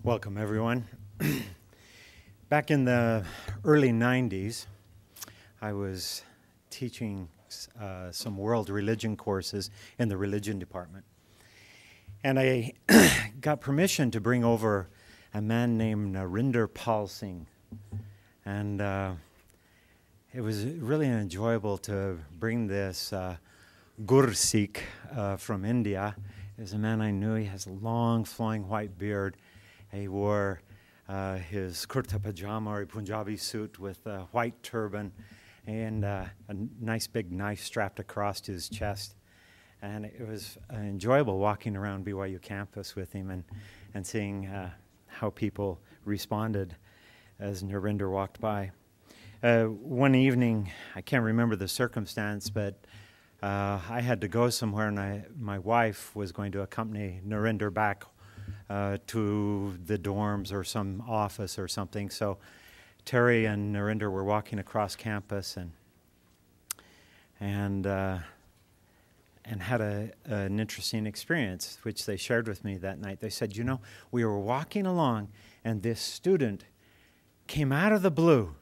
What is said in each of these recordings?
Welcome, everyone. Back in the early 90s, I was teaching some world religion courses in the religion department. And I got permission to bring over a man named Narinder Pal Singh. And it was really enjoyable to bring this Gursikh from India. He's a man I knew. He has a long, flowing white beard. He wore his kurta pajama or Punjabi suit with a white turban and a nice big knife strapped across his chest. And it was enjoyable walking around BYU campus with him and seeing how people responded as Narinder walked by. One evening, I can't remember the circumstance, but I had to go somewhere, and my wife was going to accompany Narinder back to the dorms or some office or something. So Terry and Narinder were walking across campus and had an interesting experience, which they shared with me that night. They said, you know, we were walking along, and this student came out of the blue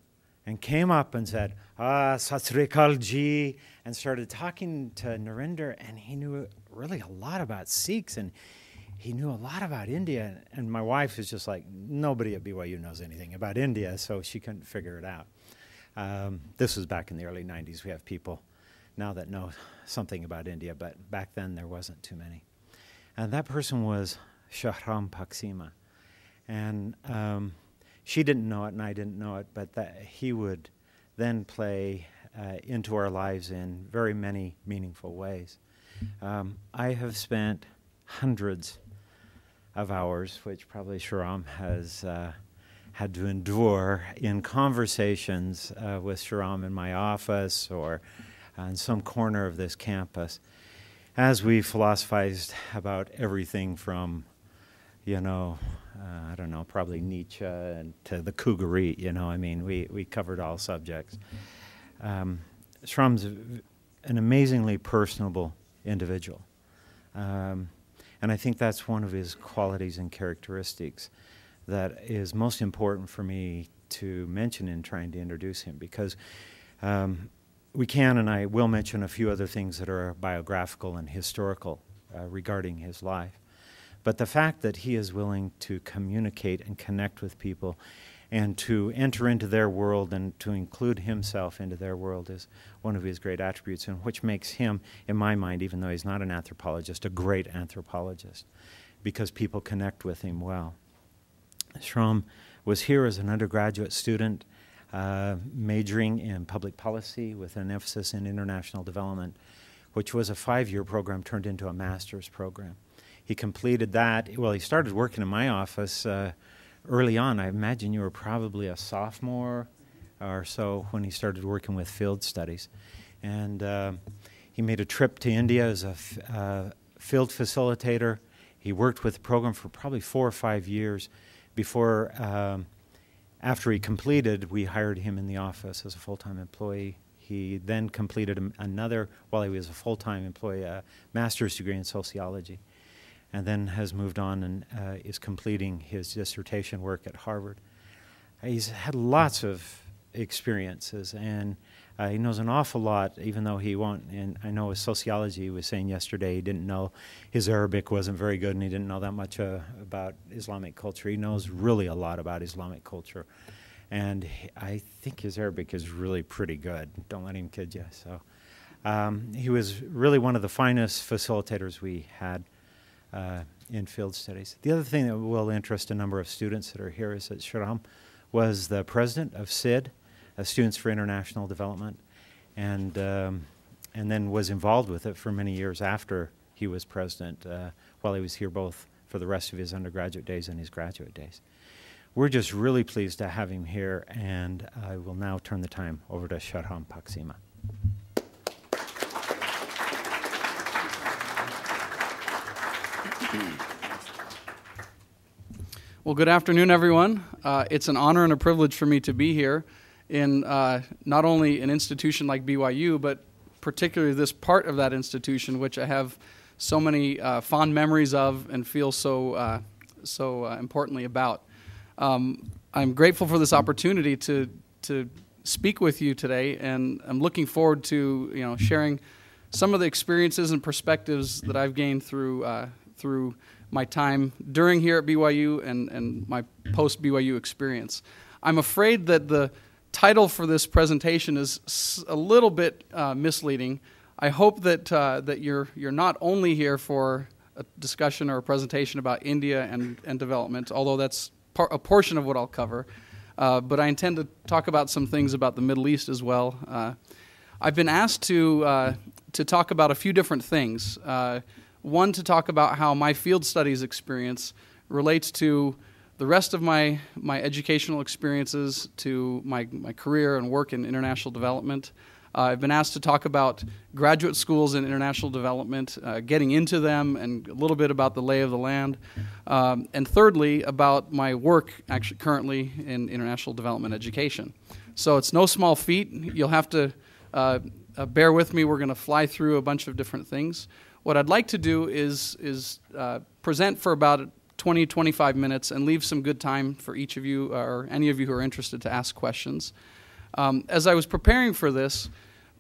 and came up and said, Sat Sri Akal Ji, and started talking to Narinder, and he knew really a lot about Sikhs, and he knew a lot about India. And my wife is just like, nobody at BYU knows anything about India, so she couldn't figure it out. This was back in the early 90s. We have people now that know something about India, but back then there wasn't too many. And that person was Shahram Paksima. And she didn't know it, and I didn't know it, but that he would then play into our lives in very many meaningful ways. I have spent hundreds of hours, which probably Shahram has had to endure, in conversations with Shahram in my office or in some corner of this campus, as we philosophized about everything from, you know, I don't know, probably Nietzsche and to the Cougarite, you know, I mean, we covered all subjects. Shahram's an amazingly personable individual. And I think that's one of his qualities and characteristics that is most important for me to mention in trying to introduce him, because we can, and I will mention a few other things that are biographical and historical regarding his life. But the fact that he is willing to communicate and connect with people and to enter into their world and to include himself into their world is one of his great attributes, and which makes him, in my mind, even though he's not an anthropologist, a great anthropologist, because people connect with him well. Shahram was here as an undergraduate student, majoring in public policy with an emphasis in international development, which was a 5-year program turned into a master's program. He completed that. Well, he started working in my office early on. I imagine you were probably a sophomore or so when he started working with field studies. And he made a trip to India as a field facilitator. He worked with the program for probably 4 or 5 years before, after he completed, we hired him in the office as a full-time employee. He then completed another, while he was a full-time employee, a master's degree in sociology, and then has moved on and is completing his dissertation work at Harvard. He's had lots of experiences, and he knows an awful lot, even though he won't. And I know with sociology, he was saying yesterday he didn't know, his Arabic wasn't very good, and he didn't know that much about Islamic culture. He knows really a lot about Islamic culture. And I think his Arabic is really pretty good. Don't let him kid you. So he was really one of the finest facilitators we had in field studies. The other thing that will interest a number of students that are here is that Shahram was the president of SID, Students for International Development, and then was involved with it for many years after he was president, while he was here both for the rest of his undergraduate days and his graduate days. We're just really pleased to have him here, and I will now turn the time over to Shahram Paksima. Well, good afternoon, everyone. It's an honor and a privilege for me to be here in not only an institution like BYU, but particularly this part of that institution, which I have so many fond memories of and feel so so importantly about. I'm grateful for this opportunity to speak with you today, and I'm looking forward to sharing some of the experiences and perspectives that I've gained through my time during here at BYU and my post-BYU experience. I'm afraid that the title for this presentation is a little bit misleading. I hope that you're not only here for a discussion or a presentation about India and development, although that's a portion of what I'll cover, but I intend to talk about some things about the Middle East as well. I've been asked to talk about a few different things. One, to talk about how my field studies experience relates to the rest of my educational experiences, to my career and work in international development. I've been asked to talk about graduate schools in international development, getting into them, and a little bit about the lay of the land. And thirdly, about my work actually currently in international development education. So it's no small feat. You'll have to bear with me. We're going to fly through a bunch of different things. What I'd like to do is present for about 20, 25 minutes and leave some good time for each of you or any of you who are interested to ask questions. As I was preparing for this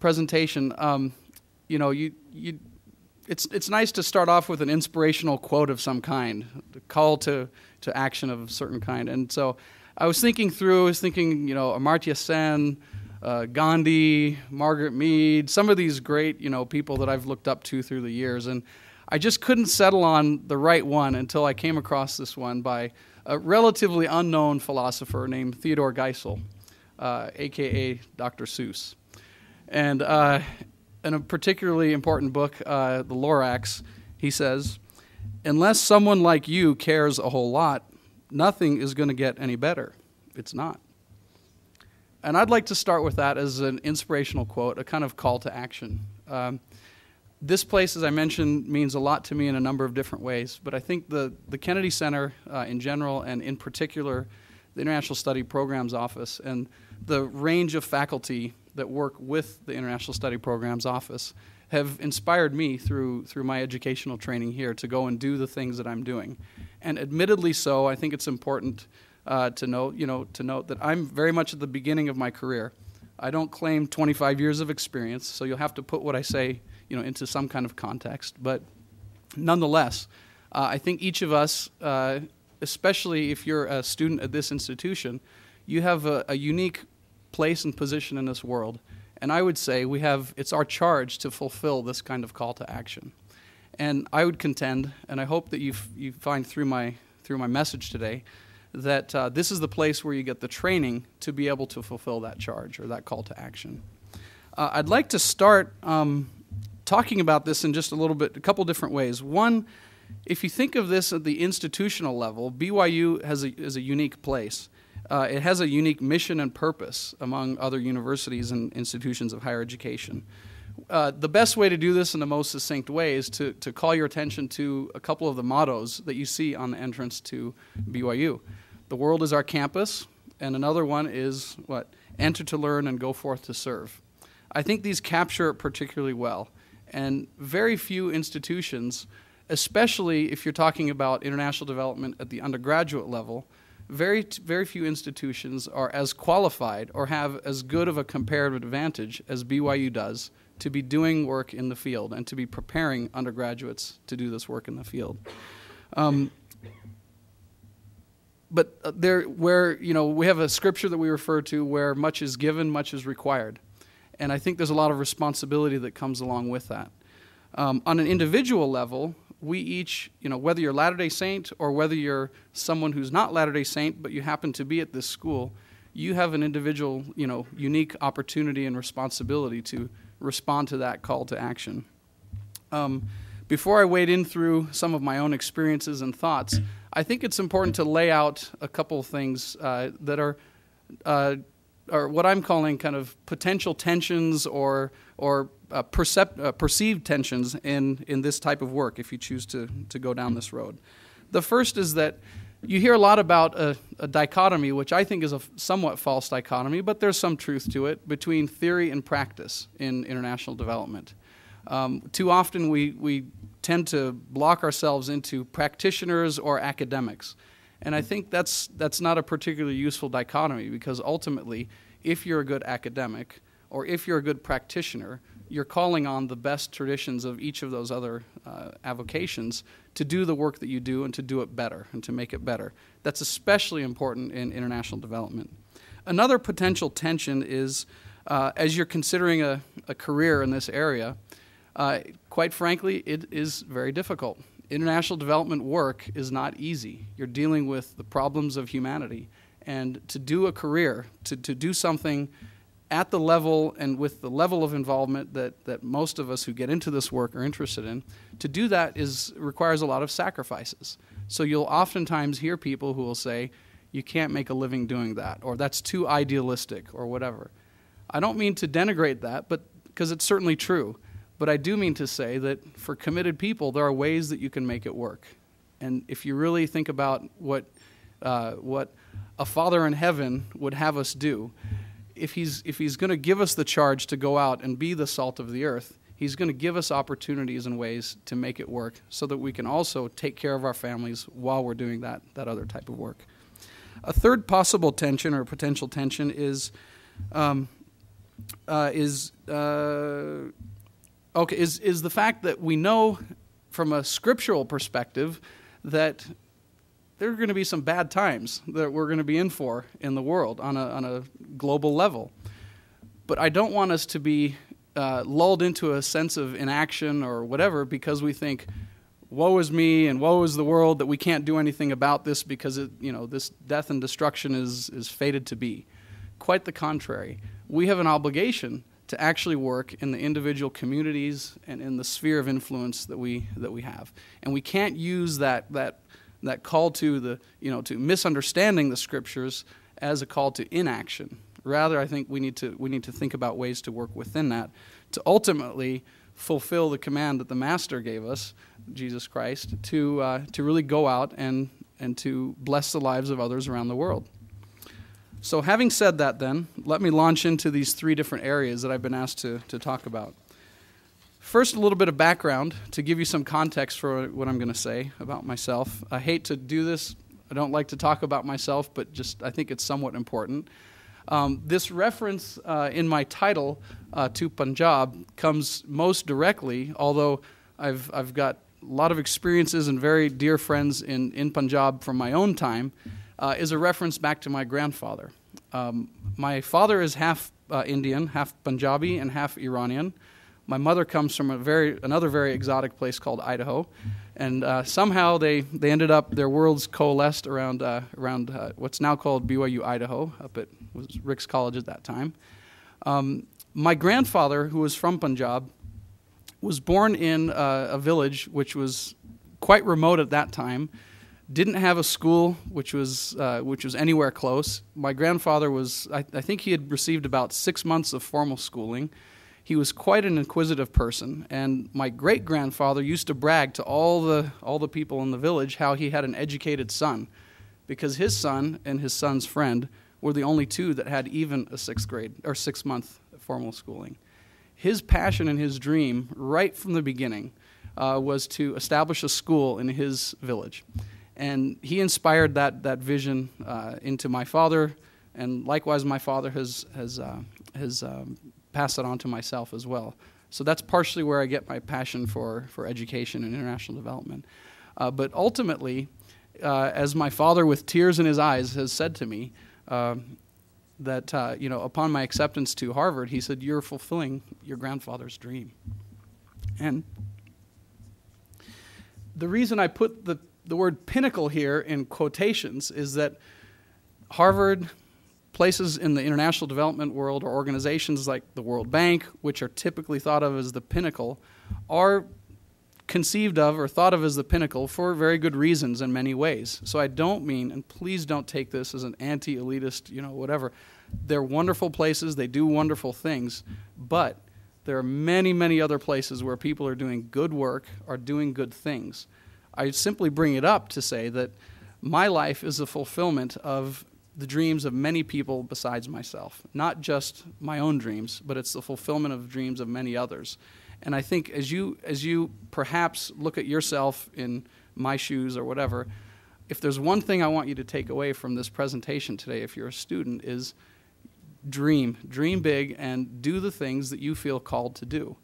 presentation, it's nice to start off with an inspirational quote of some kind, a call to action of a certain kind. And so I was thinking, Amartya Sen, Gandhi, Margaret Mead, some of these great, people that I've looked up to through the years. And I just couldn't settle on the right one until I came across this one by a relatively unknown philosopher named Theodore Geisel, a.k.a. Dr. Seuss. And in a particularly important book, The Lorax, he says, "Unless someone like you cares a whole lot, nothing is going to get any better. It's not." And I'd like to start with that as an inspirational quote, a kind of call to action. This place, as I mentioned, means a lot to me in a number of different ways, but I think the Kennedy Center in general, and in particular the International Study Programs Office and the range of faculty that work with the International Study Programs Office have inspired me through my educational training here to go and do the things that I'm doing. And admittedly so, I think it's important to note that I'm very much at the beginning of my career. I don't claim 25 years of experience, so you'll have to put what I say into some kind of context. But nonetheless, I think each of us, especially if you're a student at this institution, you have a unique place and position in this world. And I would say it's our charge to fulfill this kind of call to action. And I would contend, and I hope that you find through my message today, that this is the place where you get the training to be able to fulfill that charge or that call to action. I'd like to start talking about this in just a couple different ways. One, if you think of this at the institutional level, BYU is a unique place. It has a unique mission and purpose among other universities and institutions of higher education. The best way to do this in the most succinct way is to call your attention to a couple of the mottos that you see on the entrance to BYU. The world is our campus, and another one is what? Enter to learn and go forth to serve. I think these capture it particularly well, and very few institutions, especially if you're talking about international development at the undergraduate level, very few institutions are as qualified or have as good of a comparative advantage as BYU does to be doing work in the field and to be preparing undergraduates to do this work in the field. But we have a scripture that we refer to where much is given, much is required. And I think there's a lot of responsibility that comes along with that. On an individual level, we each, whether you're Latter-day Saint or whether you're someone who's not Latter-day Saint but you happen to be at this school, you have an individual, unique opportunity and responsibility to respond to that call to action. Before I wade in through some of my own experiences and thoughts, I think it's important to lay out a couple of things that are what I'm calling kind of potential tensions or perceived tensions in this type of work if you choose to go down this road. The first is that you hear a lot about a dichotomy, which I think is a somewhat false dichotomy, but there's some truth to it, between theory and practice in international development. Too often we tend to block ourselves into practitioners or academics. And I think that's not a particularly useful dichotomy, because ultimately, if you're a good academic or if you're a good practitioner, you're calling on the best traditions of each of those other avocations to do the work that you do and to do it better and to make it better. That's especially important in international development. Another potential tension is, as you're considering a career in this area, quite frankly, it is very difficult. International development work is not easy. You're dealing with the problems of humanity. And to do a career, to do something at the level and with the level of involvement that most of us who get into this work are interested in, to do that requires a lot of sacrifices. So you'll oftentimes hear people who will say, you can't make a living doing that, or that's too idealistic, or whatever. I don't mean to denigrate that, but because it's certainly true. But I do mean to say that for committed people, there are ways that you can make it work. And if you really think about what a Father in heaven would have us do, if he's going to give us the charge to go out and be the salt of the earth, he's going to give us opportunities and ways to make it work so that we can also take care of our families while we're doing that other type of work. A third possible tension or potential tension is the fact that we know from a scriptural perspective that there are going to be some bad times that we're going to be in for in the world on a global level. But I don't want us to be lulled into a sense of inaction or whatever because we think, woe is me and woe is the world, that we can't do anything about this because this death and destruction is fated to be. Quite the contrary. We have an obligation to actually work in the individual communities and in the sphere of influence that we have. And we can't use that call to to misunderstanding the scriptures as a call to inaction. Rather, I think we need to think about ways to work within that to ultimately fulfill the command that the Master gave us, Jesus Christ, to really go out and to bless the lives of others around the world. So having said that then, let me launch into these three different areas that I've been asked to talk about. First, a little bit of background to give you some context for what I'm going to say about myself. I hate to do this. I don't like to talk about myself, but just I think it's somewhat important. This reference in my title to Punjab comes most directly, although I've got a lot of experiences and very dear friends in Punjab from my own time, is a reference back to my grandfather. My father is half Indian, half Punjabi, and half Iranian. My mother comes from another very exotic place called Idaho, and somehow they ended up, their worlds coalesced around what's now called BYU Idaho, was Rick's College at that time. My grandfather, who was from Punjab, was born in a village which was quite remote at that time, didn't have a school which was anywhere close. My grandfather I think he had received about 6 months of formal schooling. He was quite an inquisitive person, and my great-grandfather used to brag to all the people in the village how he had an educated son, because his son and his son's friend were the only two that had even a 6-month formal schooling. His passion and his dream, right from the beginning, was to establish a school in his village. And he inspired that vision into my father, and likewise my father has passed it on to myself as well. So that's partially where I get my passion for education and international development. But ultimately, as my father with tears in his eyes has said to me, that upon my acceptance to Harvard, he said, "You're fulfilling your grandfather's dream." And the reason I put the word Pinnacle here in quotations is that Harvard, places in the international development world, or organizations like the World Bank, which are typically thought of as the pinnacle, are conceived of or thought of as the pinnacle for very good reasons in many ways. So I don't mean, and please don't take this as an anti-elitist, whatever. They're wonderful places, they do wonderful things, but there are many, many other places where people are doing good work, are doing good things. I simply bring it up to say that my life is a fulfillment of the dreams of many people besides myself. Not just my own dreams, but it's the fulfillment of dreams of many others. And I think as you perhaps look at yourself in my shoes or whatever, if there's one thing I want you to take away from this presentation today, if you're a student, is dream big and do the things that you feel called to do.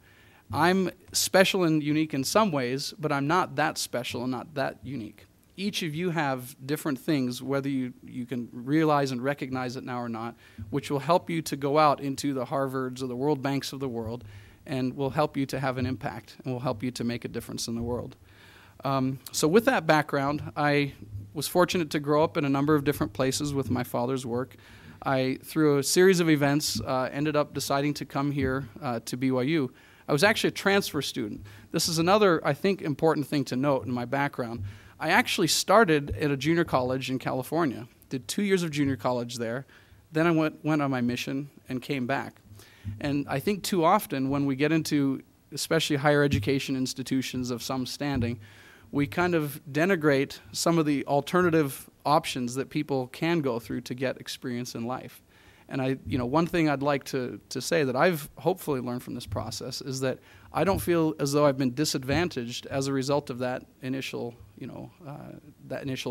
I'm special and unique in some ways, but I'm not that special and not that unique. Each of you have different things, whether you can realize and recognize it now or not, which will help you to go out into the Harvards or the World Banks of the world and will help you to have an impact and will help you to make a difference in the world. So with that background, I was fortunate to grow up in a number of different places with my father's work. I, through a series of events, ended up deciding to come here to BYU. I was actually a transfer student. This is another, I think, important thing to note in my background. I actually started at a junior college in California, did 2 years of junior college there, then I went on my mission and came back. And I think too often when we get into especially higher education institutions of some standing, we kind of denigrate some of the alternative options that people can go through to get experience in life. And one thing I'd like to say that I've hopefully learned from this process is that I don't feel as though I've been disadvantaged as a result of that initial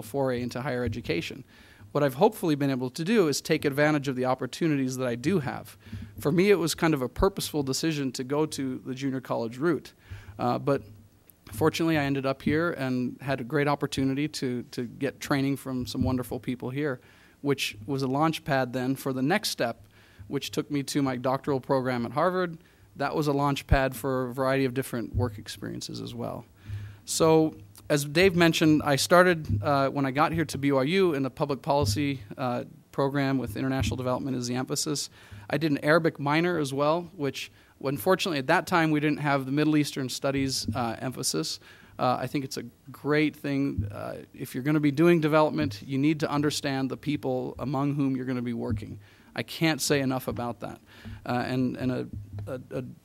foray into higher education. What I've hopefully been able to do is take advantage of the opportunities that I do have. For me, it was kind of a purposeful decision to go to the junior college route. But fortunately, I ended up here and had a great opportunity to get training from some wonderful people here, which was a launch pad then for the next step, which took me to my doctoral program at Harvard. That was a launch pad for a variety of different work experiences as well. So as Dave mentioned, I started when I got here to BYU in the public policy program with international development as the emphasis. I did an Arabic minor as well, which unfortunately at that time we didn't have the Middle Eastern studies emphasis. I think it's a great thing. If you're going to be doing development, you need to understand the people among whom you're going to be working. I can't say enough about that. And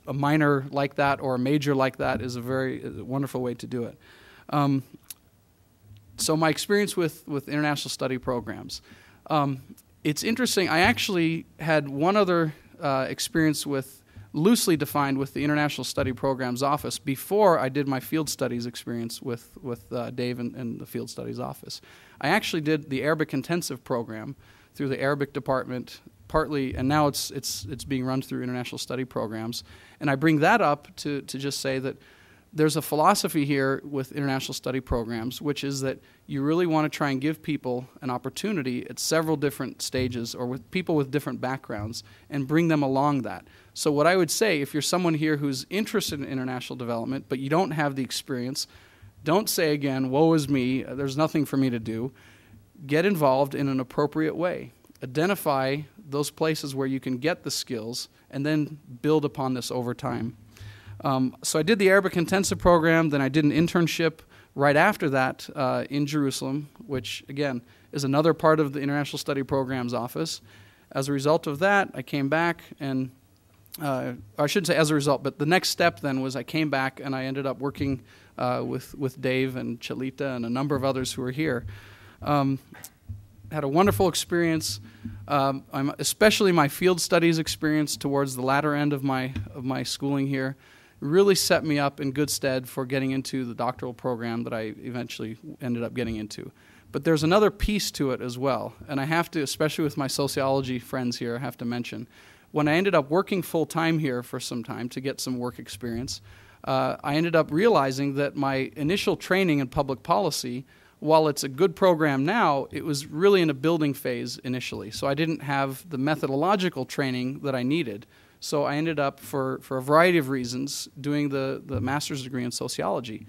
a minor like that or a major like that is a very wonderful way to do it. So my experience with international study programs. It's interesting. I actually had one other experience loosely defined with the International Study Programs Office before I did my field studies experience with Dave and the field studies office. I actually did the Arabic intensive program through the Arabic department partly, and now it's being run through International Study Programs. And I bring that up to just say that there's a philosophy here with international study programs, which is that you really want to try and give people an opportunity at several different stages or with people with different backgrounds and bring them along that. So what I would say, if you're someone here who's interested in international development, but you don't have the experience, don't say again, woe is me, there's nothing for me to do. Get involved in an appropriate way. Identify those places where you can get the skills and then build upon this over time. So I did the Arabic intensive program, then I did an internship right after that in Jerusalem, which again is another part of the International Study Programs Office. As a result of that, I came back and, I shouldn't say as a result, but the next step then was I came back and I ended up working with Dave and Chalita and a number of others who were here. Had a wonderful experience, especially my field studies experience towards the latter end of my schooling here really set me up in good stead for getting into the doctoral program that I eventually ended up getting into. But there's another piece to it as well, and I have to, especially with my sociology friends here, I have to mention, when I ended up working full-time here for some time to get some work experience, I ended up realizing that my initial training in public policy, while it's a good program now, it was really in a building phase initially. So I didn't have the methodological training that I needed. So I ended up, for a variety of reasons, doing the master's degree in sociology.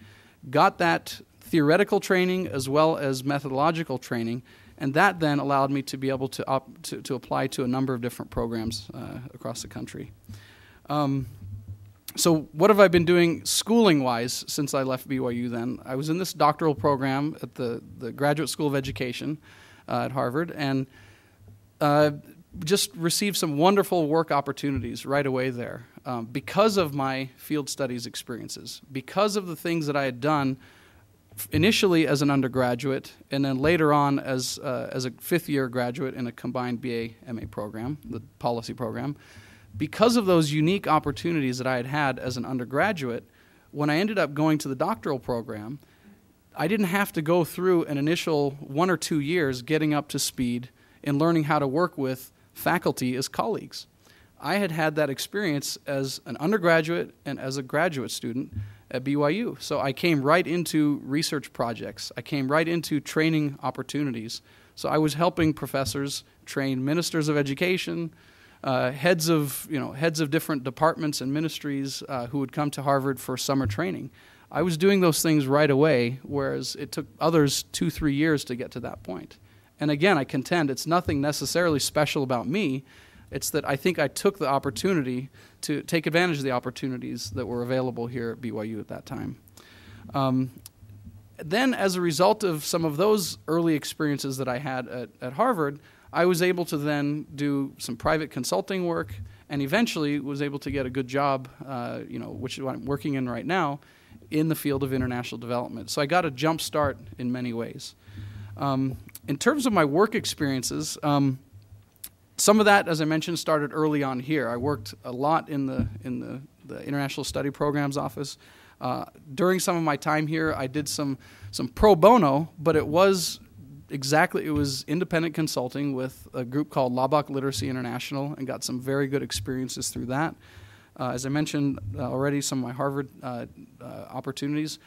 Got that theoretical training as well as methodological training, and that then allowed me to be able to apply to a number of different programs across the country. So what have I been doing schooling-wise since I left BYU then? I was in this doctoral program at the Graduate School of Education at Harvard, and just received some wonderful work opportunities right away there because of my field studies experiences, because of the things that I had done initially as an undergraduate and then later on as a fifth-year graduate in a combined BA-MA program, the policy program. because of those unique opportunities that I had had as an undergraduate, when I ended up going to the doctoral program, I didn't have to go through an initial 1 or 2 years getting up to speed and learning how to work with faculty as colleagues. I had had that experience as an undergraduate and as a graduate student at BYU. So I came right into research projects. I came right into training opportunities. So I was helping professors train ministers of education, heads of different departments and ministries who would come to Harvard for summer training. I was doing those things right away, whereas it took others 2-3 years to get to that point. And again, I contend it's nothing necessarily special about me. It's that I think I took the opportunity to take advantage of the opportunities that were available here at BYU at that time. Then, as a result of some of those early experiences that I had at Harvard, I was able to then do some private consulting work and eventually was able to get a good job, which is what I'm working in right now, in the field of international development. So I got a jump start in many ways. In terms of my work experiences, some of that, as I mentioned, started early on here. I worked a lot in the International Study Programs office. During some of my time here, I did some pro bono, but it was independent consulting with a group called Laubach Literacy International, and got some very good experiences through that. As I mentioned already, some of my Harvard opportunities.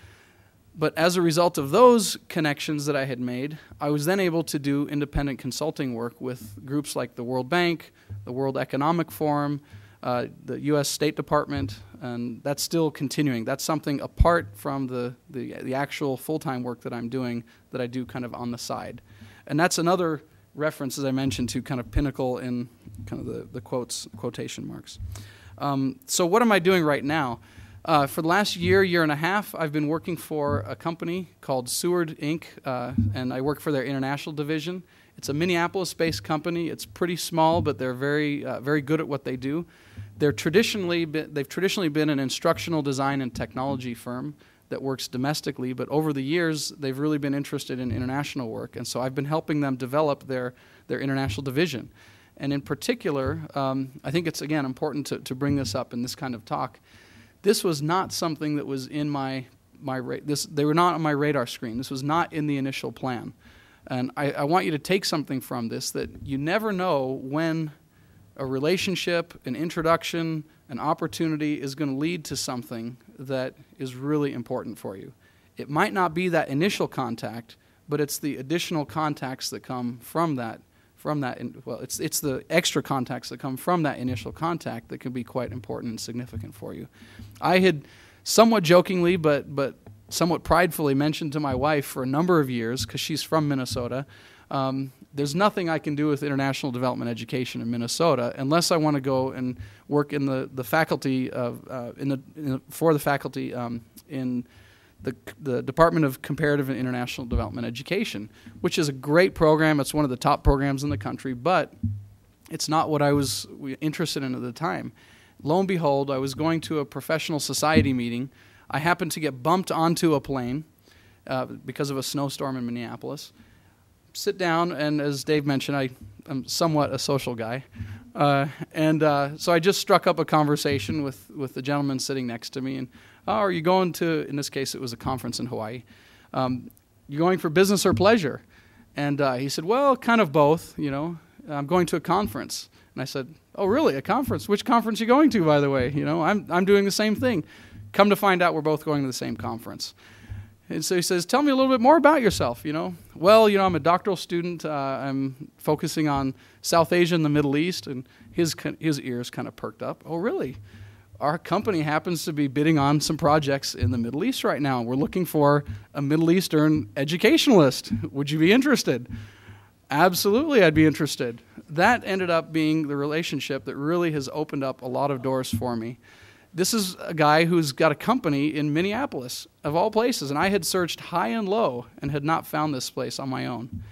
But as a result of those connections that I had made, I was then able to do independent consulting work with groups like the World Bank, the World Economic Forum, the U.S. State Department, and that's still continuing. That's something apart from the actual full-time work that I'm doing that I do kind of on the side. And that's another reference, as I mentioned, to kind of Pinnacle in kind of the quotation marks. So what am I doing right now? For the last year and a half, I've been working for a company called Seward, Inc., and I work for their international division. It's a Minneapolis-based company. It's pretty small, but they're very good at what they do. They've traditionally been an instructional design and technology firm that works domestically, but over the years, they've really been interested in international work, and so I've been helping them develop their international division. And in particular, I think it's, again, important to bring this up in this kind of talk. This was not something that was in they were not on my radar screen. This was not in the initial plan. And I want you to take something from this, that you never know when a relationship, an introduction, an opportunity is going to lead to something that is really important for you. It might not be that initial contact, but it's the additional contacts that come from that. It's the extra contacts that come from that initial contact that can be quite important and significant for you. I had somewhat jokingly, but somewhat pridefully mentioned to my wife for a number of years, because she's from Minnesota, there's nothing I can do with international development education in Minnesota unless I want to go and work in the faculty for the faculty in the Department of Comparative and International Development Education, which is a great program. It's one of the top programs in the country, but it's not what I was interested in at the time. Lo and behold, I was going to a professional society meeting. I happened to get bumped onto a plane because of a snowstorm in Minneapolis. Sit down, and as Dave mentioned, I'm somewhat a social guy. So I just struck up a conversation with the gentleman sitting next to me, and are you going to, in this case it was a conference in Hawaii, you going for business or pleasure? And he said, well, kind of both, I'm going to a conference. And I said, oh really, a conference? Which conference are you going to, by the way? I'm doing the same thing. Come to find out we're both going to the same conference. And so he says, tell me a little bit more about yourself, Well, I'm a doctoral student. I'm focusing on South Asia and the Middle East. And his ears kind of perked up. Oh, really? Our company happens to be bidding on some projects in the Middle East right now. We're looking for a Middle Eastern educationalist. Would you be interested? Absolutely, I'd be interested. That ended up being the relationship that really has opened up a lot of doors for me. This is a guy who's got a company in Minneapolis, of all places, and I had searched high and low and had not found this place on my own.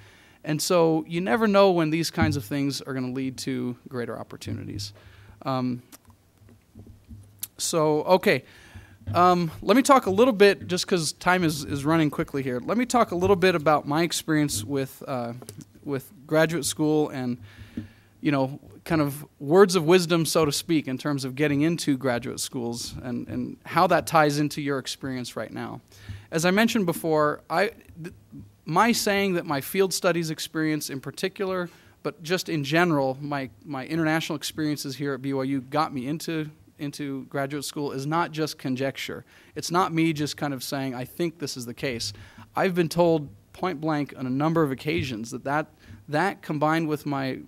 And so you never know when these kinds of things are going to lead to greater opportunities. Let me talk a little bit, just because time is running quickly here. Let me talk a little bit about my experience with graduate school and kind of words of wisdom, so to speak, in terms of getting into graduate schools and how that ties into your experience right now. As I mentioned before, my saying that my field studies experience in particular, but just in general, my international experiences here at BYU got me into graduate school is not just conjecture. It's not me just kind of saying, I think this is the case. I've been told point blank on a number of occasions that combined with my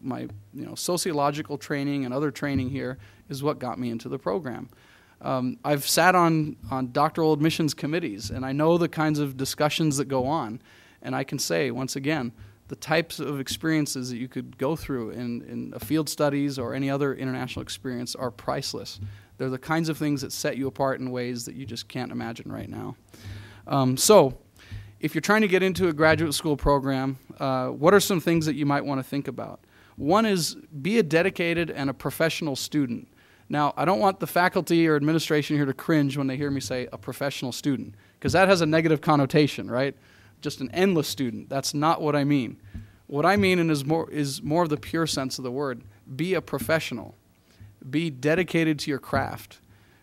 sociological training and other training here is what got me into the program. I've sat on doctoral admissions committees, and I know the kinds of discussions that go on. And I can say, once again, the types of experiences that you could go through in a field studies or any other international experience are priceless. They're the kinds of things that set you apart in ways that you just can't imagine right now. So if you're trying to get into a graduate school program, what are some things that you might want to think about? One is be a dedicated and a professional student. Now, I don't want the faculty or administration here to cringe when they hear me say a professional student, because that has a negative connotation, right? Just an endless student. That's not what I mean. What I mean is more of the pure sense of the word. Be a professional. Be dedicated to your craft.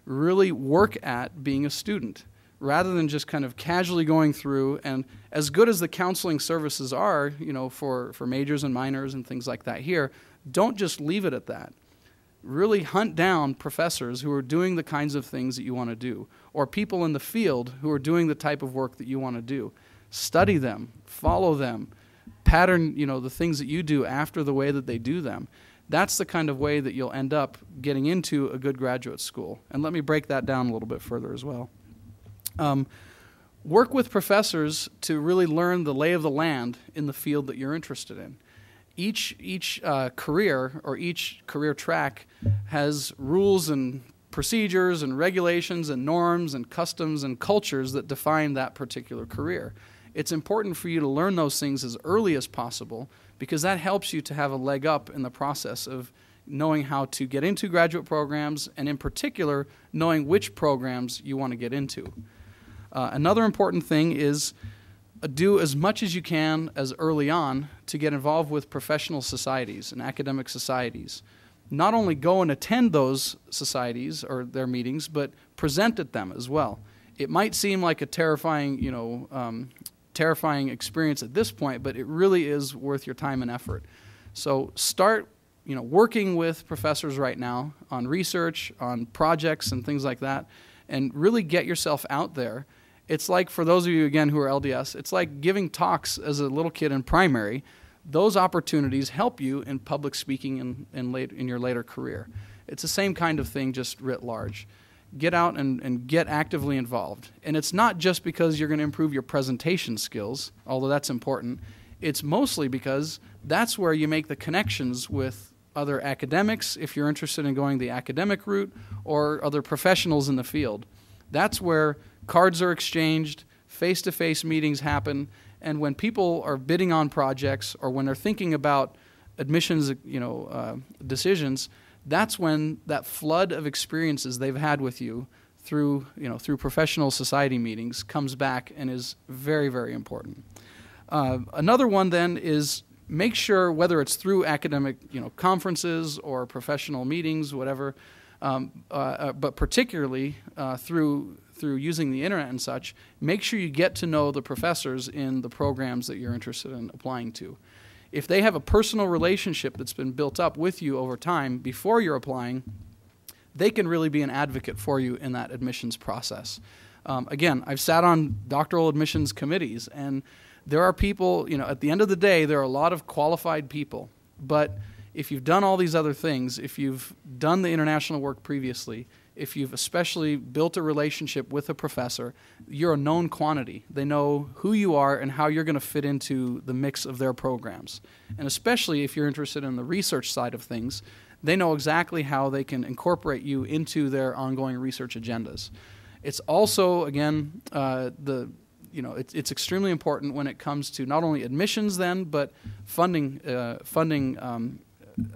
Really work at being a student rather than just kind of casually going through. And as good as the counseling services are, for majors and minors and things like that here, don't just leave it at that. Really hunt down professors who are doing the kinds of things that you want to do, or people in the field who are doing the type of work that you want to do. Study them, follow them, pattern, the things that you do after the way that they do them. That's the kind of way that you'll end up getting into a good graduate school. And let me break that down a little bit further as well. Work with professors to really learn the lay of the land in the field that you're interested in. Each career or each career track has rules and procedures and regulations and norms and customs and cultures that define that particular career. It's important for you to learn those things as early as possible because that helps you to have a leg up in the process of knowing how to get into graduate programs and in particular knowing which programs you want to get into. Another important thing is do as much as you can as early on to get involved with professional societies and academic societies. Not only go and attend those societies or their meetings, but present at them as well. It might seem like a terrifying experience at this point, but it really is worth your time and effort. So start, working with professors right now on research, on projects and things like that, and really get yourself out there. It's like, for those of you, again, who are LDS, it's like giving talks as a little kid in primary. Those opportunities help you in public speaking in your later career. It's the same kind of thing, just writ large. Get out and get actively involved. And it's not just because you're going to improve your presentation skills, although that's important. It's mostly because that's where you make the connections with other academics, if you're interested in going the academic route, or other professionals in the field. That's where cards are exchanged, face-to-face meetings happen, and when people are bidding on projects or when they're thinking about admissions, decisions, that's when that flood of experiences they've had with you through professional society meetings comes back and is very, very important. Another one then is make sure, whether it's through academic conferences or professional meetings, whatever, but particularly through using the internet and such, make sure you get to know the professors in the programs that you're interested in applying to. If they have a personal relationship that's been built up with you over time before you're applying, they can really be an advocate for you in that admissions process. Again, I've sat on doctoral admissions committees, and there are people, at the end of the day, there are a lot of qualified people, but if you've done all these other things, if you've done the international work previously, if you've especially built a relationship with a professor, you're a known quantity. They know who you are and how you're going to fit into the mix of their programs. And especially if you're interested in the research side of things, they know exactly how they can incorporate you into their ongoing research agendas. It's also, again, it's extremely important when it comes to not only admissions then, but funding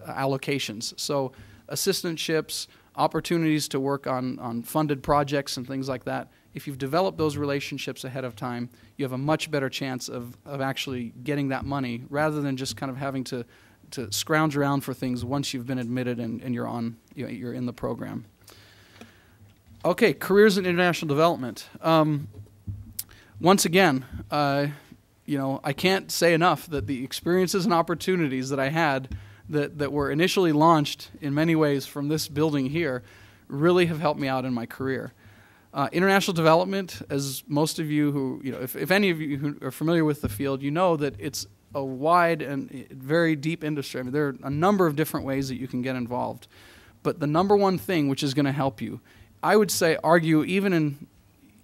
allocations. So assistantships, opportunities to work on funded projects and things like that. If you've developed those relationships ahead of time, you have a much better chance of actually getting that money rather than just kind of having to to scrounge around for things once you've been admitted and you're in the program. Okay, careers in international development. Once again, I can't say enough that the experiences and opportunities that I had that were initially launched in many ways from this building here really have helped me out in my career. International development, as most of you who, if any of you who are familiar with the field, you know that it's a wide and very deep industry. I mean, there are a number of different ways that you can get involved. But the number one thing which is going to help you, I would say, argue even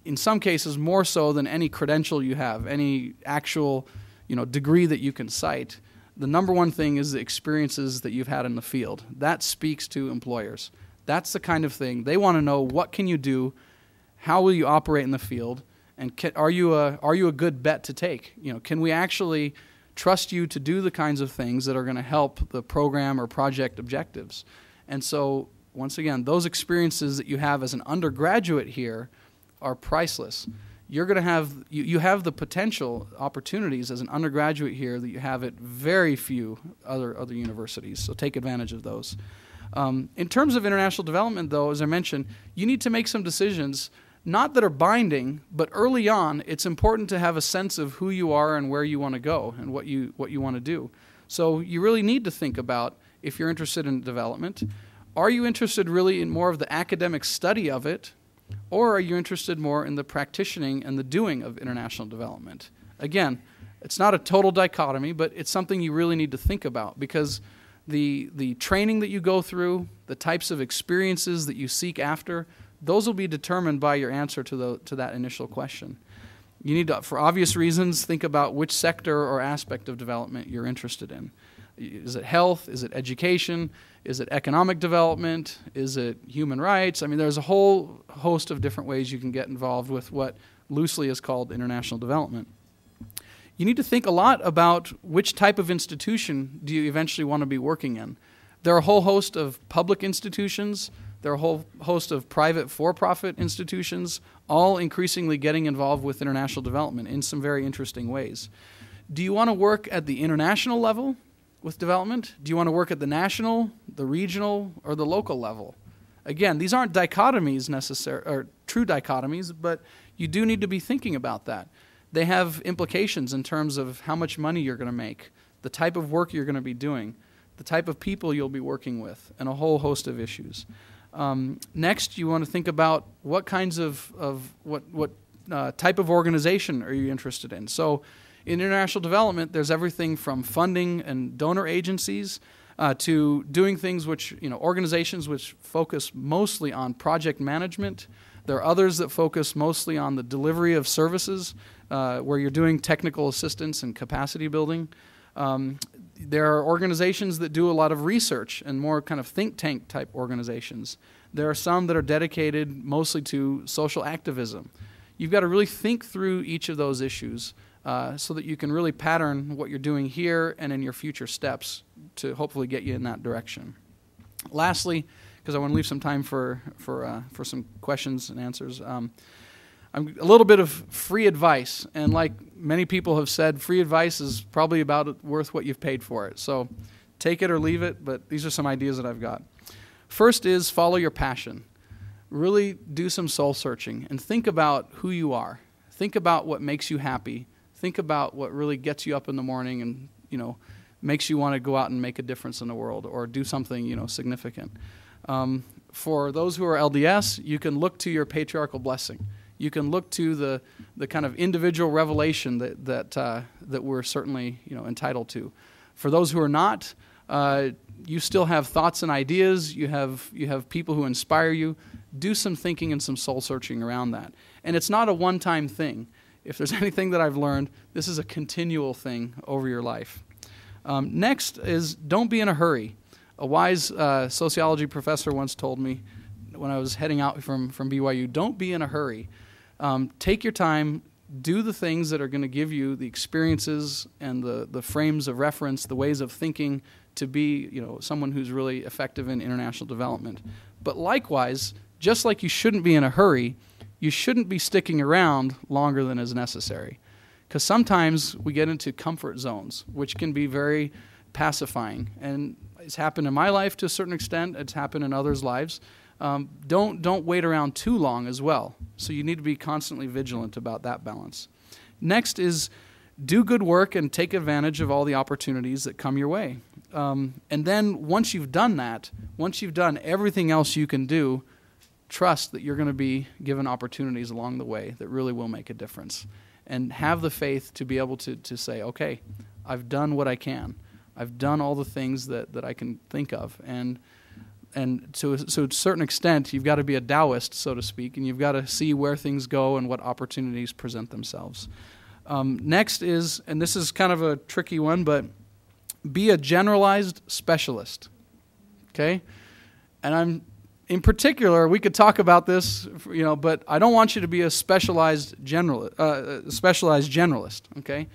in some cases more so than any credential you have, any actual degree that you can cite, the number one thing is the experiences that you've had in the field. That speaks to employers. That's the kind of thing. They want to know, what can you do? How will you operate in the field? And are you a good bet to take? Can we actually trust you to do the kinds of things that are going to help the program or project objectives? And so, once again, those experiences that you have as an undergraduate here are priceless. You're going to have you have the potential opportunities as an undergraduate here that you have at very few other universities. So take advantage of those. In terms of international development, though, as I mentioned, you need to make some decisions, not that are binding, but early on, it's important to have a sense of who you are and where you want to go and what you want to do. So you really need to think about, if you're interested in development, are you interested really in more of the academic study of it, or are you interested more in the practicing and the doing of international development? Again, it's not a total dichotomy, but it's something you really need to think about, because the training that you go through, the types of experiences that you seek after, those will be determined by your answer to that initial question. You need to, for obvious reasons, think about which sector or aspect of development you're interested in. Is it health? Is it education? Is it economic development? Is it human rights? I mean, there's a whole host of different ways you can get involved with what loosely is called international development. You need to think a lot about which type of institution do you eventually want to be working in. There are a whole host of public institutions. There are a whole host of private for-profit institutions, all increasingly getting involved with international development in some very interesting ways. Do you want to work at the international level with development? Do you want to work at the national, the regional, or the local level? Again, these aren't dichotomies necessarily, or true dichotomies, but you do need to be thinking about that. They have implications in terms of how much money you're going to make, the type of work you're going to be doing, the type of people you'll be working with, and a whole host of issues. Next, you want to think about what kinds of what type of organization are you interested in. So in international development, there's everything from funding and donor agencies to doing things which, organizations which focus mostly on project management. There are others that focus mostly on the delivery of services, where you're doing technical assistance and capacity building. There are organizations that do a lot of research and more kind of think tank type organizations. There are some that are dedicated mostly to social activism. You've got to really think through each of those issues so that you can really pattern what you're doing here and in your future steps to hopefully get you in that direction. Lastly, because I want to leave some time for some questions and answers, I'm a little bit of free advice, and like many people have said, free advice is probably about worth what you've paid for it. So take it or leave it, but these are some ideas that I've got. First is follow your passion. Really do some soul searching and think about who you are. Think about what makes you happy. Think about what really gets you up in the morning and, makes you want to go out and make a difference in the world or do something, significant. For those who are LDS, you can look to your patriarchal blessing. You can look to the kind of individual revelation that we're certainly entitled to. For those who are not, you still have thoughts and ideas. You have people who inspire you. Do some thinking and some soul searching around that. And it's not a one-time thing. If there's anything that I've learned, this is a continual thing over your life. Next is don't be in a hurry. A wise sociology professor once told me when I was heading out from BYU, don't be in a hurry. Take your time, do the things that are going to give you the experiences and the frames of reference, the ways of thinking to be, someone who's really effective in international development. But likewise, just like you shouldn't be in a hurry, you shouldn't be sticking around longer than is necessary. Because sometimes we get into comfort zones, which can be very pacifying. And it's happened in my life to a certain extent. It's happened in others' lives. Don't wait around too long as well. So you need to be constantly vigilant about that balance. Next is do good work and take advantage of all the opportunities that come your way. And then once you've done that, once you've done everything else you can do, trust that you're going to be given opportunities along the way that really will make a difference. And have the faith to be able to say, okay, I've done what I can. I've done all the things that I can think of. And to a certain extent, you've got to be a Taoist, so to speak, and you've got to see where things go and what opportunities present themselves. Next is, and this is kind of a tricky one, but be a generalized specialist, okay? And in particular, we could talk about this, but I don't want you to be a specialized generalist, okay?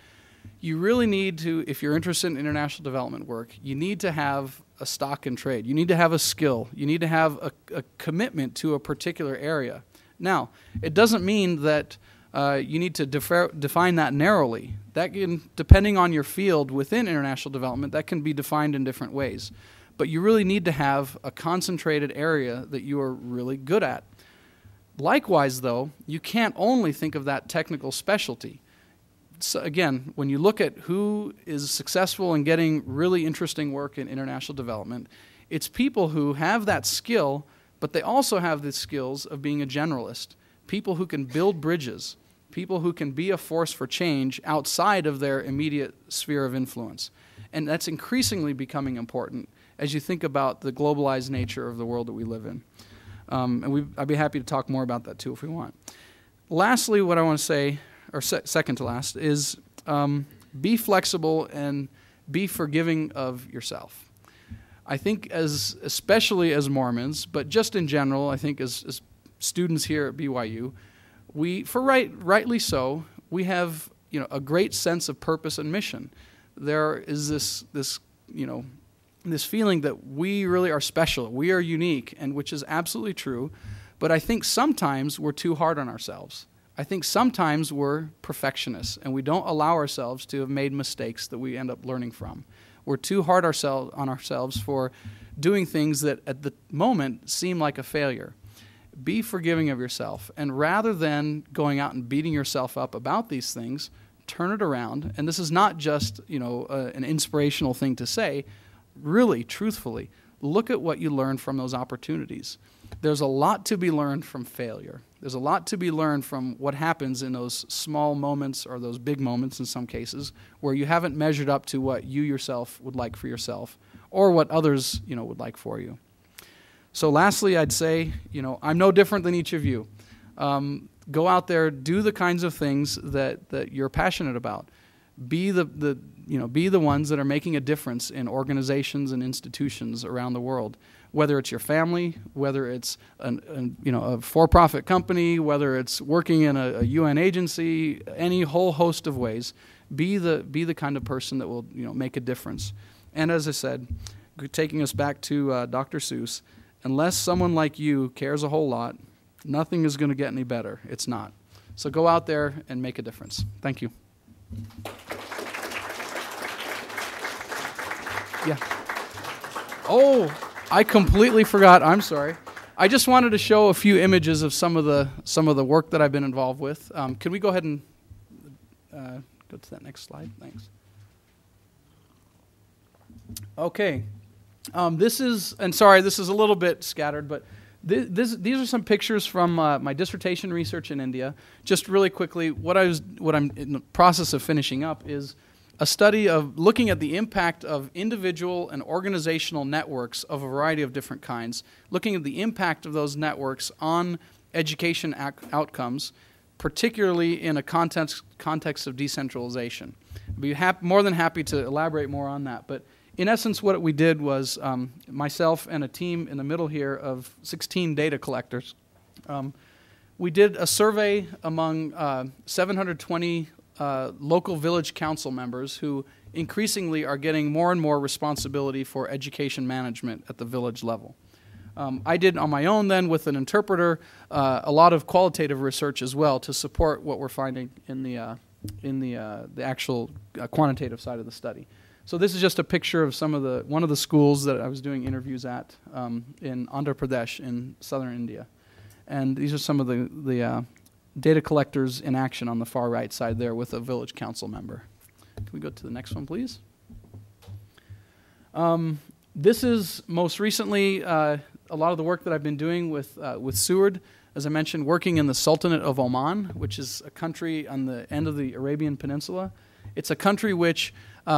You really need to, if you're interested in international development work, you need to have a stock in trade. You need to have a skill. You need to have a commitment to a particular area. Now, it doesn't mean that you need to define that narrowly. That can, depending on your field within international development, that can be defined in different ways. But you really need to have a concentrated area that you are really good at. Likewise, though, you can't only think of that technical specialty. So again, when you look at who is successful in getting really interesting work in international development, it's people who have that skill, but they also have the skills of being a generalist. People who can build bridges, people who can be a force for change outside of their immediate sphere of influence. And that's increasingly becoming important as you think about the globalized nature of the world that we live in. I'd be happy to talk more about that too if we want. Lastly, what I want to say, or second to last, is be flexible and be forgiving of yourself. I think especially as Mormons, but just in general, I think as students here at BYU, rightly so, we have a great sense of purpose and mission. There is this feeling that we really are special, we are unique, and which is absolutely true. But I think sometimes we're too hard on ourselves. I think sometimes we're perfectionists, and we don't allow ourselves to have made mistakes that we end up learning from. We're too hard on ourselves for doing things that at the moment seem like a failure. Be forgiving of yourself, and rather than going out and beating yourself up about these things, turn it around. And this is not just an inspirational thing to say. Really, truthfully, look at what you learned from those opportunities. There's a lot to be learned from failure. There's a lot to be learned from what happens in those small moments, or those big moments in some cases, where you haven't measured up to what you yourself would like for yourself, or what others would like for you. So lastly, I'd say, I'm no different than each of you. Go out there, do the kinds of things that you're passionate about. Be the ones that are making a difference in organizations and institutions around the world. Whether it's your family, whether it's a for-profit company, whether it's working in a UN agency, any whole host of ways, be the kind of person that will make a difference. And as I said, taking us back to Dr. Seuss, unless someone like you cares a whole lot, nothing is going to get any better. It's not. So go out there and make a difference. Thank you. Yeah. Oh, I completely forgot. I'm sorry. I just wanted to show a few images of some of the work that I've been involved with. Can we go ahead and go to that next slide? Thanks. Okay. This is a little bit scattered, but these are some pictures from my dissertation research in India. Just really quickly, what I'm in the process of finishing up is a study of looking at the impact of individual and organizational networks of a variety of different kinds, looking at the impact of those networks on education outcomes, particularly in a context of decentralization. I'd be more than happy to elaborate more on that, but in essence, what we did was myself and a team in the middle here of 16 data collectors. We did a survey among 720 local village council members who increasingly are getting more and more responsibility for education management at the village level. I did on my own then with an interpreter a lot of qualitative research as well to support what we're finding in the actual quantitative side of the study. So this is just a picture of one of the schools that I was doing interviews at in Andhra Pradesh in southern India. And these are some of the data collectors in action on the far right side there with a village council member. Can we go to the next one, please? This is most recently a lot of the work that I've been doing with Seward. As I mentioned, working in the Sultanate of Oman, which is a country on the end of the Arabian Peninsula. It's a country which, in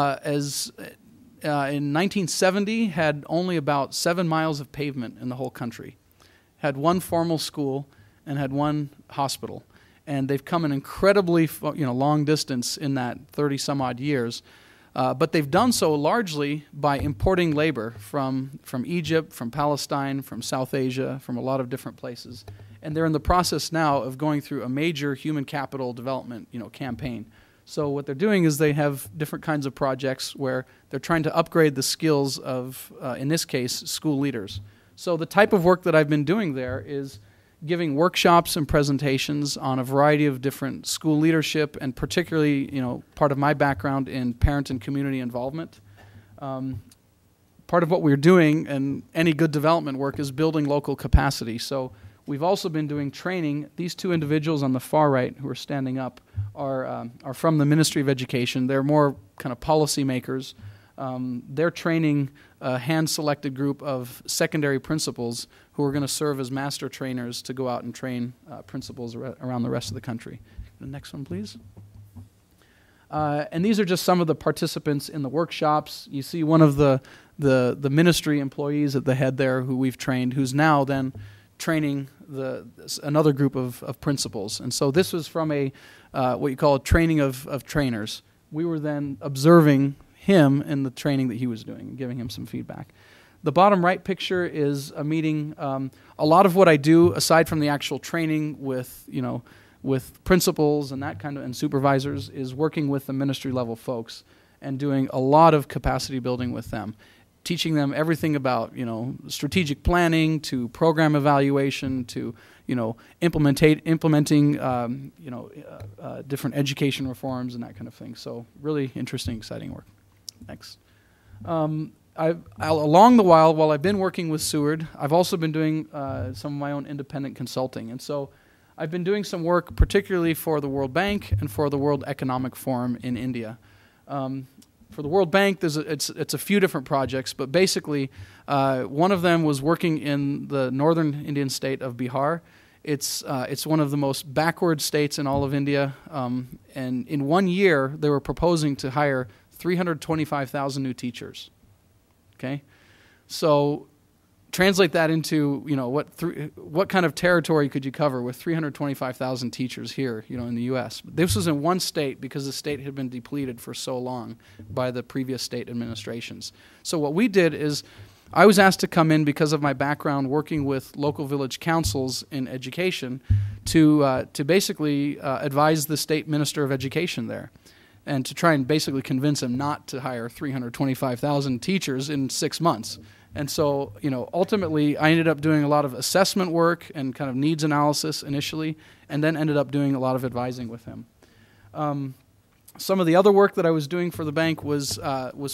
1970, had only about 7 miles of pavement in the whole country. Had one formal school and had one hospital. And they've come an incredibly long distance in that 30-some-odd years. But they've done so largely by importing labor from Egypt, from Palestine, from South Asia, from a lot of different places. And they're in the process now of going through a major human capital development campaign. So what they're doing is they have different kinds of projects where they're trying to upgrade the skills of, in this case, school leaders. So the type of work that I've been doing there is giving workshops and presentations on a variety of different school leadership, and particularly, part of my background in parent and community involvement. Part of what we're doing, and any good development work, is building local capacity. So we've also been doing training. These two individuals on the far right who are standing up are from the Ministry of Education. They're more kind of policymakers. They're training a hand-selected group of secondary principals who are going to serve as master trainers to go out and train principals around the rest of the country. The next one, please. And these are just some of the participants in the workshops. You see one of the ministry employees at the head there who we've trained, who's now then training another group of principals. And so this was from what you call a training of trainers. We were then observing him in the training that he was doing and giving him some feedback. The bottom right picture is a meeting. A lot of what I do, aside from the actual training with principals and that kind of, and supervisors, is working with the ministry level folks and doing a lot of capacity building with them, teaching them everything about strategic planning to program evaluation to implementing different education reforms and that kind of thing. So really interesting, exciting work. Next. Along the while I've been working with Seward, I've also been doing some of my own independent consulting. And so I've been doing some work particularly for the World Bank and for the World Economic Forum in India. For the World Bank, it's a few different projects, but basically one of them was working in the northern Indian state of Bihar. It's one of the most backward states in all of India, and in 1 year they were proposing to hire 325,000 new teachers. Okay, so translate that into what kind of territory could you cover with 325,000 teachers here, in the U.S. This was in one state because the state had been depleted for so long by the previous state administrations. So what we did is, I was asked to come in because of my background working with local village councils in education to basically advise the state minister of education there, and to try and basically convince him not to hire 325,000 teachers in 6 months. And so, ultimately, I ended up doing a lot of assessment work and kind of needs analysis initially, and then ended up doing a lot of advising with him. Some of the other work that I was doing for the bank was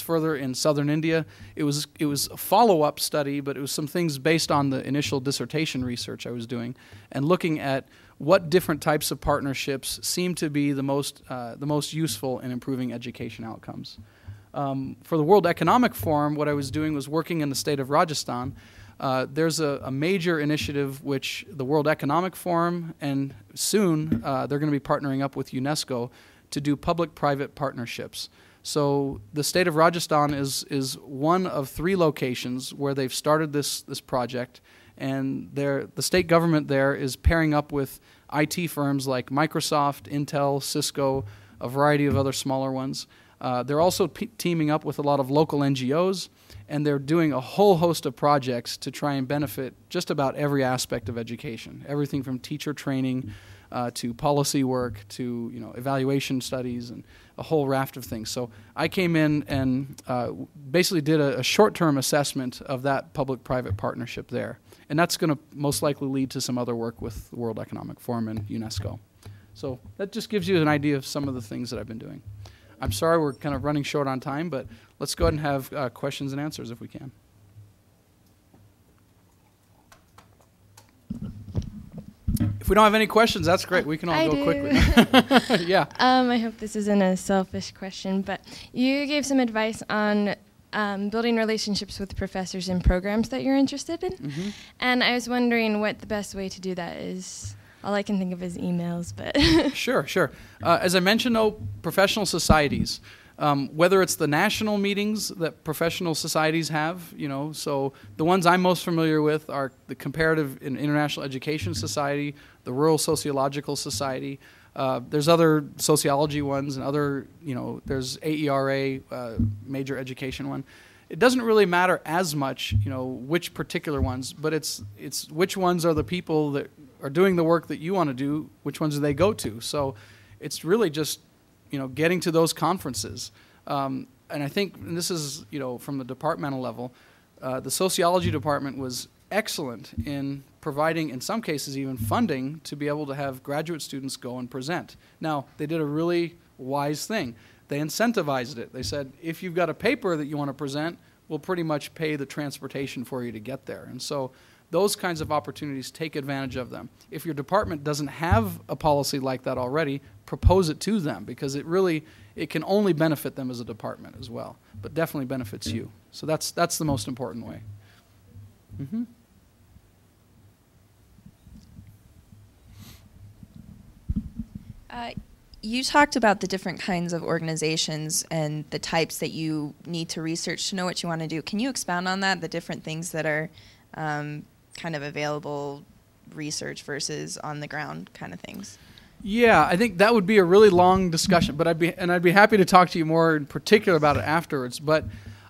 further in southern India. It was a follow-up study, but it was some things based on the initial dissertation research I was doing, and looking at what different types of partnerships seem to be the most useful in improving education outcomes. For the World Economic Forum, what I was doing was working in the state of Rajasthan. There's a major initiative which the World Economic Forum, and soon they're going to be partnering up with UNESCO to do public-private partnerships. So the state of Rajasthan is one of 3 locations where they've started this project, and the state government there is pairing up with IT firms like Microsoft, Intel, Cisco, a variety of other smaller ones. They're also teaming up with a lot of local NGOs, and they're doing a whole host of projects to try and benefit just about every aspect of education, everything from teacher training to policy work to evaluation studies and a whole raft of things. So I came in and basically did a short-term assessment of that public-private partnership there, and that's going to most likely lead to some other work with the World Economic Forum and UNESCO. So that just gives you an idea of some of the things that I've been doing. I'm sorry we're kind of running short on time, but let's go ahead and have questions and answers if we can. If we don't have any questions, that's great. We can all go quickly. Yeah. I hope this isn't a selfish question, but you gave some advice on building relationships with professors in programs that you're interested in. Mm-hmm. And I was wondering what the best way to do that is. All I can think of is emails, but... Sure. As I mentioned, though, professional societies, whether it's the national meetings that professional societies have, so the ones I'm most familiar with are the Comparative and International Education Society, the Rural Sociological Society. There's other sociology ones and other, there's AERA, major education one. It doesn't really matter as much, which particular ones, but it's which ones are the people that are doing the work that you want to do, which ones do they go to. So it's really just, getting to those conferences. And I think, and this is, from the departmental level, the sociology department was excellent in providing, in some cases, even funding to be able to have graduate students go and present. Now, they did a really wise thing. They incentivized it. They said, if you've got a paper that you want to present, we'll pretty much pay the transportation for you to get there. And so those kinds of opportunities, take advantage of them. If your department doesn't have a policy like that already, propose it to them, because it can only benefit them as a department as well, but definitely benefits you. So that's the most important way. Mm-hmm. You talked about the different kinds of organizations and the types that you need to research to know what you want to do. Can you expound on that, the different things that are kind of available research versus on the ground kind of things? Yeah, I think that would be a really long discussion, but I'd be happy to talk to you more in particular about it afterwards. But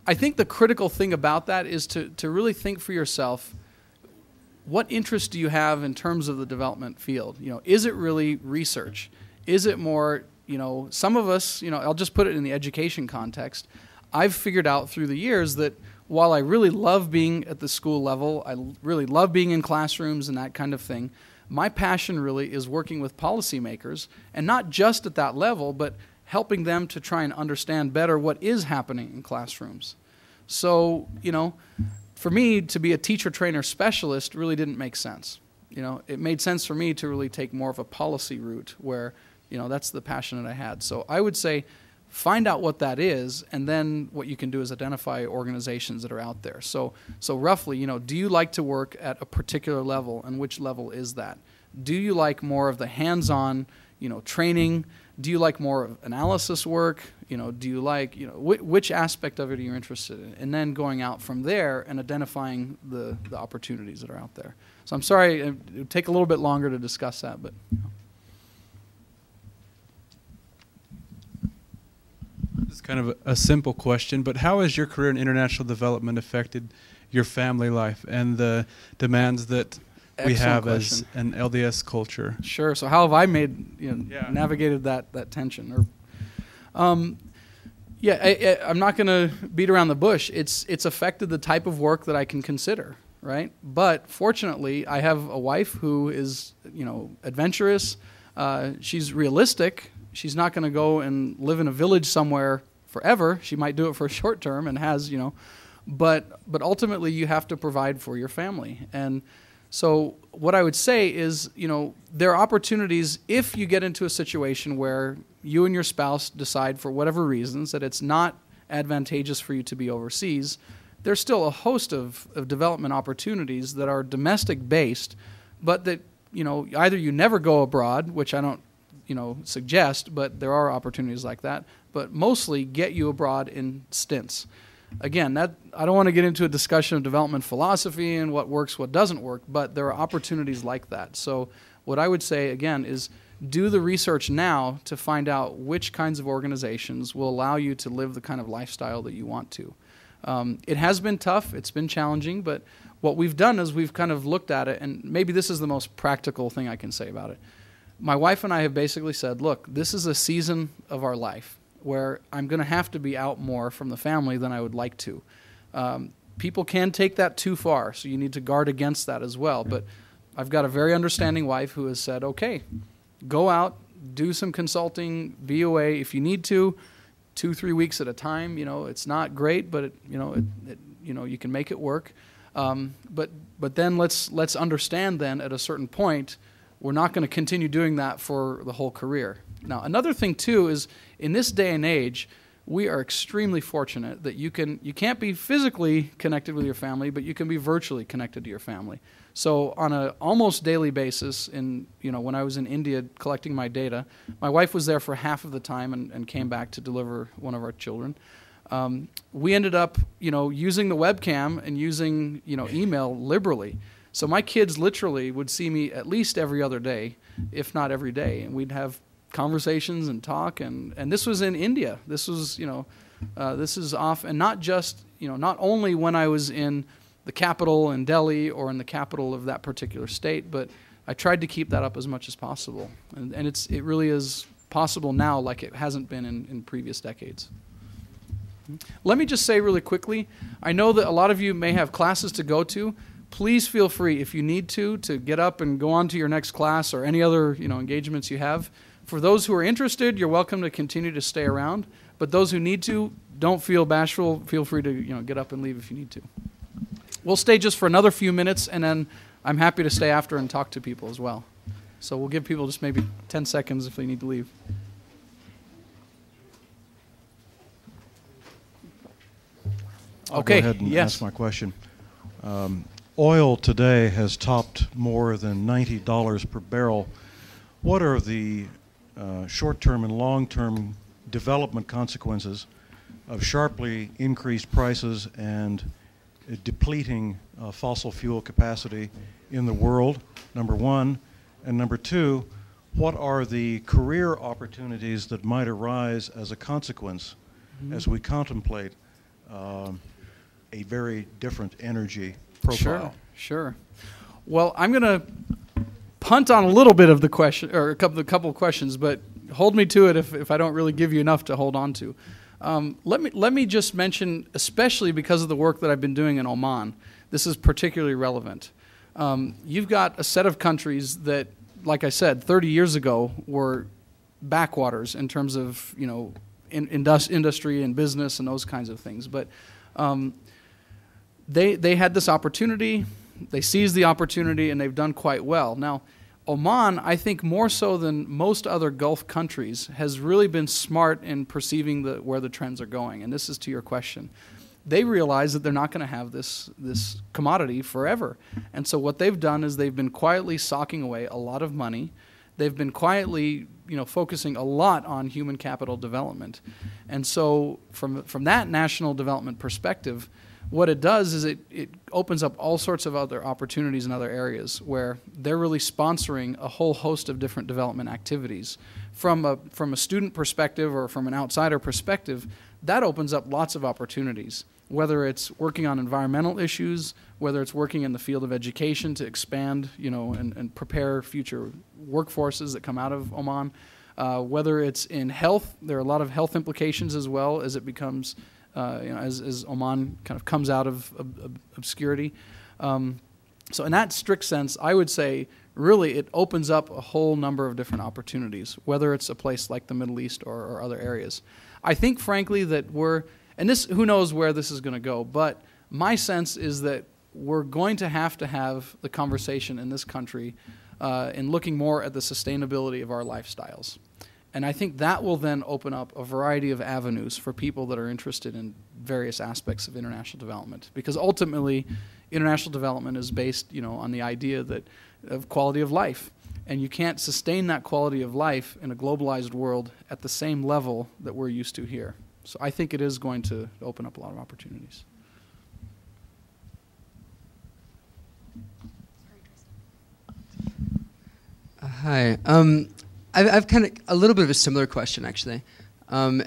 I think the critical thing about that is to really think for yourself, what interest do you have in terms of the development field? Is it really research? Is it more, some of us, I'll just put it in the education context. I've figured out through the years that while I really love being at the school level, I really love being in classrooms and that kind of thing, my passion really is working with policymakers, and not just at that level, but helping them to try and understand better what is happening in classrooms. So, for me to be a teacher trainer specialist really didn't make sense. It made sense for me to really take more of a policy route where, that's the passion that I had. So I would say find out what that is, and then what you can do is identify organizations that are out there. So roughly, do you like to work at a particular level, and which level is that? Do you like more of the hands-on, training? Do you like more of analysis work? Do you like, which aspect of it are you interested in? And then going out from there and identifying the opportunities that are out there. So I'm sorry, it would take a little bit longer to discuss that, but. This is kind of a simple question, but how has your career in international development affected your family life and the demands that we have as an LDS culture? Sure. So how have I navigated that tension? I'm not going to beat around the bush. It's affected the type of work that I can consider, right? But fortunately, I have a wife who is, adventurous. She's realistic. She's not going to go and live in a village somewhere forever. She might do it for a short term and has, but ultimately you have to provide for your family. And so what I would say is, there are opportunities if you get into a situation where you and your spouse decide for whatever reasons that it's not advantageous for you to be overseas. There's still a host of development opportunities that are domestic based, but that, either you never go abroad, which I don't, suggest, but there are opportunities like that, but mostly get you abroad in stints. Again, that I don't want to get into a discussion of development philosophy and what works, what doesn't work, but there are opportunities like that. So what I would say, again, is do the research now to find out which kinds of organizations will allow you to live the kind of lifestyle that you want to. It has been tough, it's been challenging, but what we've done is we've kind of looked at it, and maybe this is the most practical thing I can say about it. My wife and I have basically said, look, this is a season of our life where I'm going to have to be out more from the family than I would like to. People can take that too far, so you need to guard against that as well. But I've got a very understanding wife who has said, okay, go out, do some consulting, be away if you need to. 2-3 weeks at a time. It's not great, but you can make it work. But then let's understand then at a certain point, we're not going to continue doing that for the whole career. Now, another thing too is in this day and age, we are extremely fortunate that you can't be physically connected with your family, but you can be virtually connected to your family. So on an almost daily basis, when I was in India collecting my data, my wife was there for half of the time and came back to deliver one of our children. We ended up, using the webcam and using, email liberally. So my kids literally would see me at least every other day, if not every day, and we'd have conversations and talk. And this was in India. This was, this is off, and not just, not only when I was in the capital in Delhi or in the capital of that particular state, but I tried to keep that up as much as possible. And it really is possible now like it hasn't been in previous decades. Let me just say really quickly, I know that a lot of you may have classes to go to. Please feel free, if you need to get up and go on to your next class or any other engagements you have. For those who are interested, you're welcome to continue to stay around. But those who need to, don't feel bashful. Feel free to get up and leave if you need to. We'll stay just for another few minutes, and then I'm happy to stay after and talk to people as well. So we'll give people just maybe 10 seconds if they need to leave. I'll go ahead and ask my question. Oil today has topped more than $90 per barrel. What are the short-term and long-term development consequences of sharply increased prices and depleting fossil fuel capacity in the world, number one? And number two, what are the career opportunities that might arise as a consequence as we contemplate a very different energy profile? Sure. Well, I'm going to punt on a little bit of the question, or a couple of questions, but hold me to it if I don't really give you enough to hold on to. Let me just mention, especially because of the work that I've been doing in Oman, this is particularly relevant. You've got a set of countries that, like I said, 30 years ago were backwaters in terms of industry and business and those kinds of things. But they had this opportunity, they seized the opportunity, and they've done quite well. Now, Oman, I think more so than most other Gulf countries, has really been smart in perceiving where the trends are going. And this is to your question. They realize that they're not going to have this commodity forever. And so what they've done is they've been quietly socking away a lot of money. They've been quietly focusing a lot on human capital development. And so from that national development perspective, what it does is it opens up all sorts of other opportunities in other areas where they're really sponsoring a whole host of different development activities. From a student perspective or from an outsider perspective, that opens up lots of opportunities, whether it's working on environmental issues, whether it's working in the field of education to expand, and prepare future workforces that come out of Oman, whether it's in health. There are a lot of health implications as well as it becomes as Oman kind of comes out of obscurity. So in that strict sense, I would say really it opens up a whole number of different opportunities, whether it's a place like the Middle East or other areas. I think, frankly, that and this, who knows where this is going to go, but my sense is that we're going to have the conversation in this country in looking more at the sustainability of our lifestyles. And I think that will then open up a variety of avenues for people that are interested in various aspects of international development. Because ultimately, international development is based, on the idea of quality of life. And you can't sustain that quality of life in a globalized world at the same level that we're used to here. So I think it is going to open up a lot of opportunities. Hi. I've kind of a little bit of a similar question, actually. I'm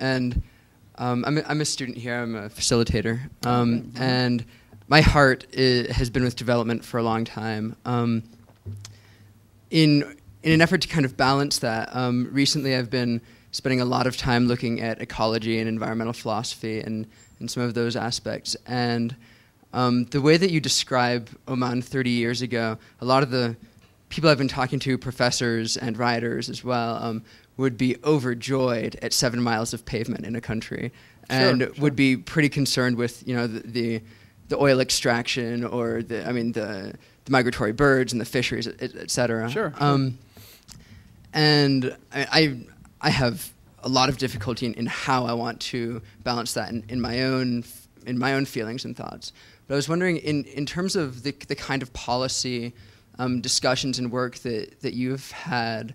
a student here. I'm a facilitator. And my heart has been with development for a long time. In an effort to kind of balance that, recently I've been spending a lot of time looking at ecology and environmental philosophy and some of those aspects. And the way that you describe Oman 30 years ago, a lot of the people I've been talking to, professors and writers as well, would be overjoyed at 7 miles of pavement in a country, and would be pretty concerned with the oil extraction or the migratory birds and the fisheries, et cetera. Sure. And I have a lot of difficulty in how I want to balance that in my own feelings and thoughts. But I was wondering, in terms of the kind of policy discussions and work that you've had,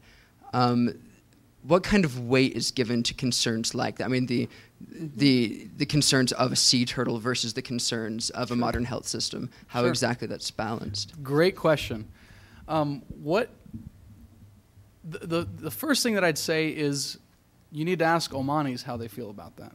what kind of weight is given to concerns like that? I mean, the concerns of a sea turtle versus the concerns of a modern health system. How exactly that's balanced? Great question. The first thing that I'd say is you need to ask Omanis how they feel about that,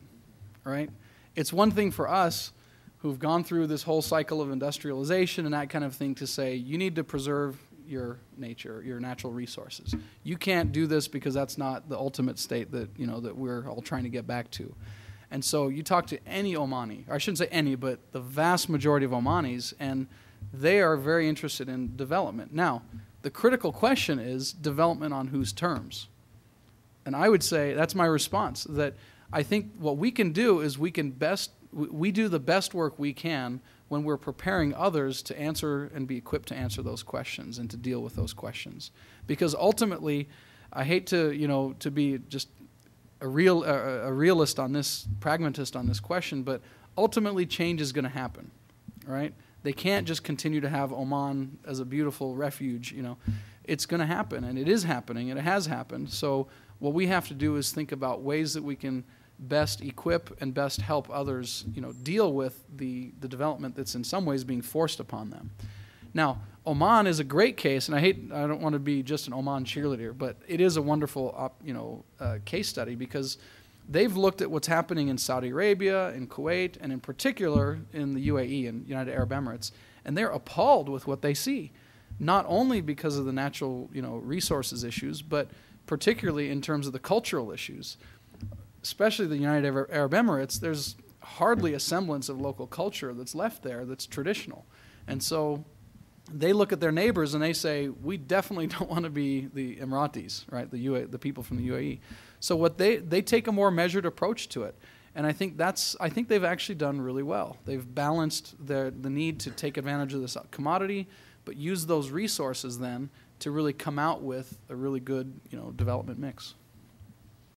right? It's one thing for us who've gone through this whole cycle of industrialization and that kind of thing to say you need to preserve your nature, your natural resources. You can't do this because that's not the ultimate state that that we're all trying to get back to. And so you talk to any Omani, or I shouldn't say any, but the vast majority of Omanis, and they are very interested in development. Now, the critical question is development on whose terms? And I would say that's my response, that I think what we can do is we do the best work we can when we're preparing others to answer and be equipped to answer those questions and to deal with those questions. Because ultimately, I hate to be just a realist on this, pragmatist on this question, but ultimately change is going to happen, right? They can't just continue to have Oman as a beautiful refuge. It's going to happen, and it is happening, and it has happened. So what we have to do is think about ways that we can best equip and best help others, deal with the development that's in some ways being forced upon them. Now, Oman is a great case, and I don't want to be just an Oman cheerleader, but it is a wonderful, case study because they've looked at what's happening in Saudi Arabia, in Kuwait, and in particular in the UAE and United Arab Emirates, and they're appalled with what they see, not only because of the natural, resources issues, but particularly in terms of the cultural issues. Especially the United Arab Emirates, there's hardly a semblance of local culture that's left there that's traditional. And so they look at their neighbors and they say, we definitely don't want to be the Emiratis, right? The people from the UAE. So what they take a more measured approach to it. And I think they've actually done really well. They've balanced the need to take advantage of this commodity, but use those resources then to really come out with a really good, development mix.